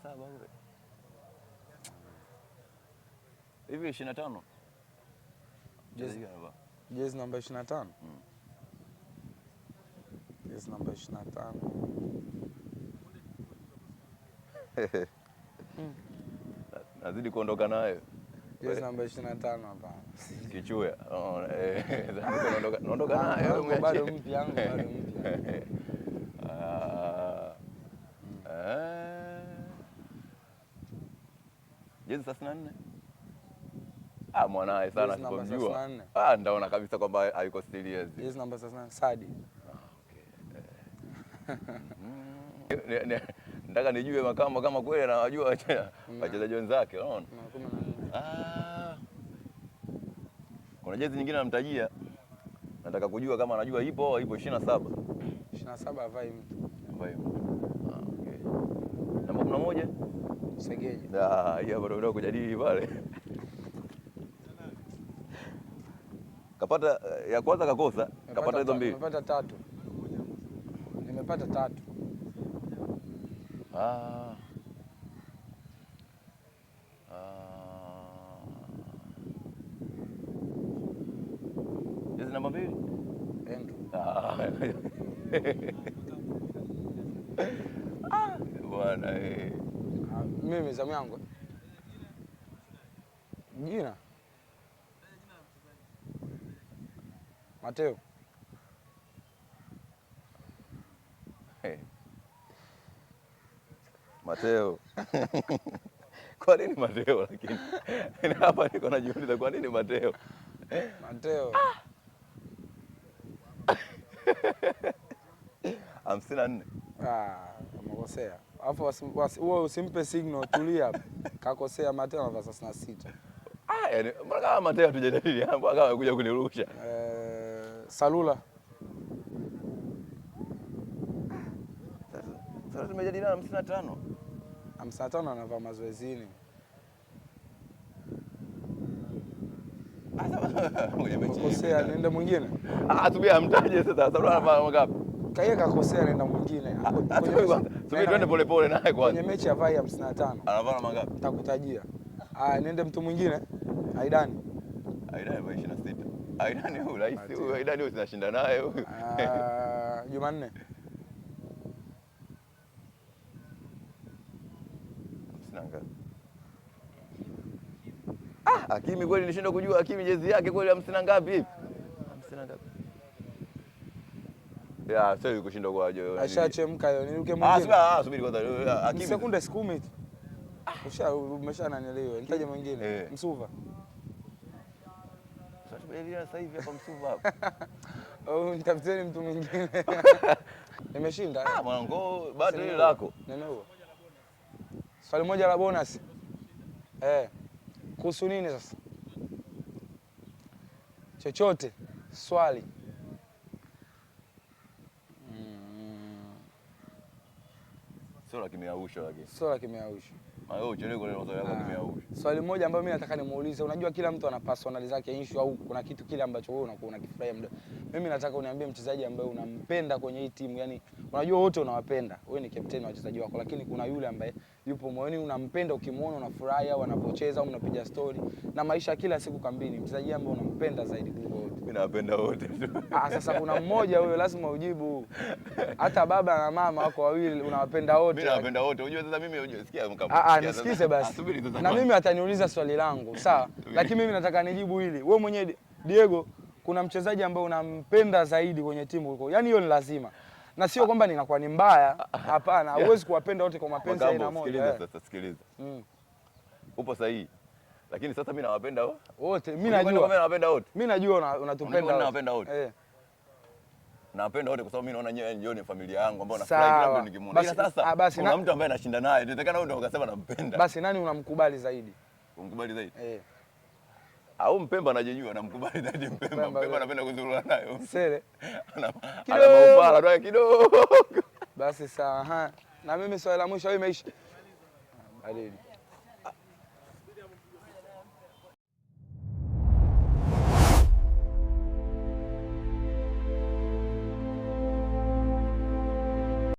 27 ule. Hivi 25. Jezi namba 25. Jezi namba 25. Nazidi kuondoka nayo. Jezi namba 25 hapa. Kichuya. Naondoka nayo. Bado mpya yangu, bado mpya. Jezi 34. Mwanae sana sipomjua. Ndaona kabisa kwamba hayuko serious. Jezi namba 34 Sadi. Okay. Nataka nijue Makamba kama kweli anawajua wachezaji wenzake, unaona? Kuna jezi nyingine namtajia. Nataka kujua kama anajua ipo au ipo 27. 27 avai mtu. Avai mtu. Okay. Namba 11 Segeje. Hiyo bado kujadili pale. Kapata ya kwanza kakosa, kapata hizo mbili. Nimepata 3. Nimepata 3. Jezi namba 2? Endo. Bwana mimi zamu yangu. Jina Mateo. Mateo. Kwa nini Mateo lakini? Hapa niko najiuliza kwa nini Mateo? Mateo. 54. Amekosea. Alafu wewe usimpe signal, tulia hapa. Kakosea Mateo namba 36. Yaani mbona kama Mateo hatujadili hapo kama amekuja kunirusha. Salula. Sasa tumejadili 55. 55 anavaa mazoezini. Kosea nenda mwingine. Subiri amtaje sasa. Salula anavaa ngapi? Kaiye kakosea nenda mwingine. Subiri twende pole pole naye kwanza. Kwenye mechi ya vai 55. Anavaa namba ngapi? Takutajia. Nende mtu mwingine. Aidani. Aidani 26. Aidani huyu rahisi huyu, Aidani huyu tunashinda naye huyu. Jumanne. Hakimi kweli nishindwa kujua Hakimi jezi yake kweli 50 ngapi hivi? 50 ngapi? Sasa yuko kushinda kwa aje. Ashachemka hiyo. Niruke mwingine. Subiri kwanza. Hakimi sekunde 10 tu. Umeshananielewa. Nitaje mwingine. Msuva. Sasa hivi hapa Msuva hapa. Nitafuteni mtu mwingine. Nimeshinda. Mwanangu bado ile lako. Neno huo. Swali moja la bonus. Kuhusu nini sasa? Chochote swali. Sio la kimeausha lakini. Sio la kimeausha. Ucheleko leo swali lako kimeausha. Swali moja ambalo mimi nataka nimuulize, unajua kila mtu ana personality zake issue au kuna kitu kile ambacho wewe unakuwa unakifurahia muda. Mimi nataka uniambie mchezaji ambaye unampenda kwenye hii timu, yani unajua wote unawapenda. Wewe ni captain wa wachezaji wako, lakini kuna yule ambaye yupo moyoni unampenda, ukimuona unafurahi au anapocheza au mnapiga story na maisha kila siku kambini. Mchezaji ambaye unampenda zaidi kuliko wote. Mimi nawapenda wote. Sasa kuna mmoja huyo lazima ujibu. Hata baba na mama wako wawili unawapenda wote. Mimi nawapenda wote. Unajua sasa mimi unajisikia mkamba. Nisikize basi. Na mimi ataniuliza swali langu, sawa? Lakini mimi nataka nijibu hili. Wewe mwenyewe Diego, kuna mchezaji ambaye unampenda zaidi kwenye timu huko. Yaani hiyo ni lazima. Na sio kwamba ninakuwa ni mbaya, hapana. Huwezi kuwapenda wote kwa mapenzi aina moja. Sikiliza sasa, sikiliza. Upo sahihi. Lakini sasa mimi nawapenda wote. Mimi najua. Mimi nawapenda wote. Mimi najua unatupenda. Mimi nawapenda wote. Nawapenda wote kwa sababu mimi naona nyewe ni familia yangu ambao nafurahi kila mtu nikimwona. Ila sasa kuna mtu ambaye anashinda naye, inatakana wewe ndio ukasema nampenda. Basi nani unamkubali zaidi? Umkubali zaidi? Au Mpemba anajijua namkubali zaidi Mpemba. Mpemba anapenda kuzurura nayo. Sele. Ana maupala ndio kidogo. Basi sawa. Na mimi swali la mwisho imeisha. Balidi.